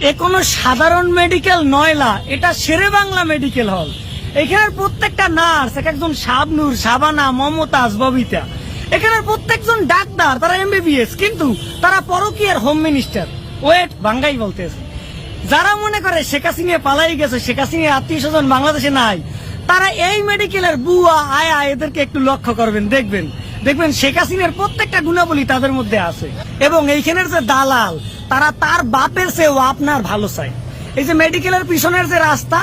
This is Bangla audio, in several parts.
এ কোনো সাধারণ মেডিকেল নয়লা, এটা শেরে বাংলা মেডিকেল হল। এখানের প্রত্যেকটা নার্স এক একজন শাবনূর, শাবানা, মমতাজ, ববিতা। এখানের প্রত্যেকজন ডাক্তার, তারা এমবিবিএস, কিন্তু তারা পরকীয়ার হোম মিনিস্টার। ওয়েট, বাঙ্গাই বলতেছে। যারা মনে করে শেখ হাসিনা পালাই গেছে, শেখ হাসিনার আত্মীয় স্বজন বাংলাদেশে নাই, তারা এই মেডিকেলের বুয়া আয়া এদেরকে একটু লক্ষ্য করবেন, দেখবেন শেখ হাসিনার প্রত্যেকটা গুণাবলী তাদের মধ্যে আছে। এবং এইখানের যে দালাল, তারা তার বাপের চেয়েও আপনার ভালো চায়। এই যে মেডিকেলের পিছনের যে রাস্তা,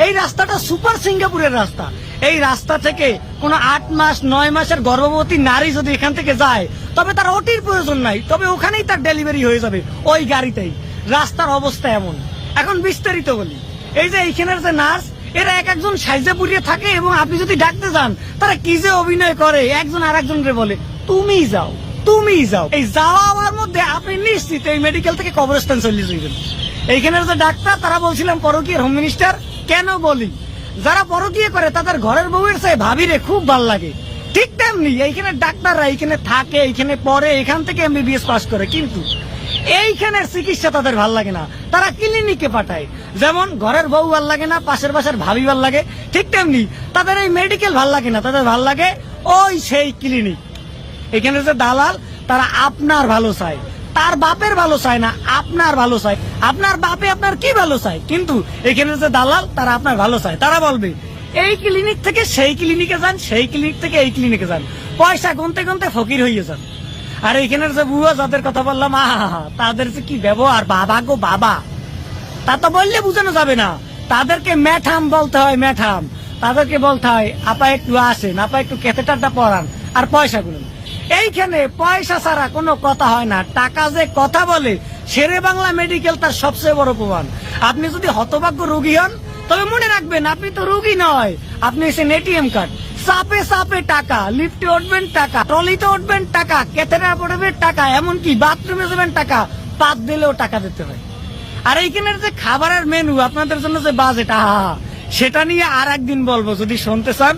এই রাস্তাটা সুপার সিঙ্গাপুরের রাস্তা। এই রাস্তা থেকে কোনো 8 মাস 9 মাসের গর্ভবতী নারী যদি এখান থেকে যায়, তবে তার ওটির প্রয়োজন নাই, তবে ওখানেই তার ডেলিভারি হয়ে যাবে, ওই গাড়িতেই। রাস্তার অবস্থা এমন। এখন বিস্তারিত বলি। এই যে এইখানের যে নার্স, এরা এক একজন সাইজে পুড়িয়ে থাকে, এবং আপনি যদি ডাকতে যান, তারা কি যে অভিনয় করে, একজন আর একজনকে বলে তুমি যাও, তুমি যাও। এই যাওয়ার মধ্যে আপনি নিশ্চিত এই মেডিকেল থেকে কবরস্থান চলে যাবেন। এইখানের যে ডাক্তার, তারা বলছিলাম পরকীয়ার হোম মিনিস্টার। কেন বলি? যারা পরকীয়া করে তাদের ঘরের বউয়ের চেয়ে ভাবিরে খুব ভালো লাগে। ঠিক তেমনি এইখানে ডাক্তাররা এইখানে থাকে, এইখানে পড়ে, এখান থেকে এমবিবিএস পাস করে, কিন্তু এইখানের চিকিৎসা তাদের ভাল লাগে না, তারা ক্লিনিকে পাঠায়। যেমন ঘরের বউ ভাল লাগে না, পাশের বাসার ভাবি ভাল লাগে, ঠিক তেমনি তাদের এই মেডিকেল ভাল লাগে না, তাদের ভাল লাগে ওই সেই ক্লিনিক। এখানে যে দালাল, তারা আপনার ভালো চায়, তার বাপের ভালো চায় না, আপনার ভালো চায়। আপনার বাপে আপনার কি ভালো চায়, কিন্তু এখানে যে দালাল, তারা আপনার ভালো চায়। তারা বলবে এই ক্লিনিক থেকে সেই ক্লিনিকে যান, সেই ক্লিনিক থেকে এই ক্লিনিকে যান, পয়সা গুনতে গুনতে ফকির হয়ে যান। আর এইখানের যে বুয়া যাদের কথা বললাম, তাদের যে কি ব্যবহার, বাবা গো বাবা, তা তো বললে বোঝানো যাবে না। তাদেরকে ম্যাঠাম বলতে হয়, ম্যাঠাম। তাদেরকে বলতে হয় আপা একটু আসেন, আপা একটু ক্যাথেটারটা পড়ান, আর পয়সা গুনুন। এইখানে পয়সা ছাড়া কোনো কথা হয় না। টাকা যে কথা বলে, শেরে বাংলা মেডিকেল তার সবচেয়ে বড় প্রমাণ। আপনি যদি হতভাগ্য রোগী হন, তবে মনে রাখবেন আপনি তো রোগী নয়, আপনি এসেছেন এটিএম কার্ড। চাপে চাপে টাকা, লিফটে উঠবেন টাকা, ট্রলিতে উঠবেন টাকা, ক্যাথেটার পড়বেন টাকা, এমনকি বাথরুমে যাবেন টাকা, পাত দিলেও টাকা দিতে হয়। আর এইখানের যে খাবারের মেনু, আপনাদের জন্য যে বাজেট, সেটা নিয়ে আর একদিন বলবো, যদি শুনতে চান।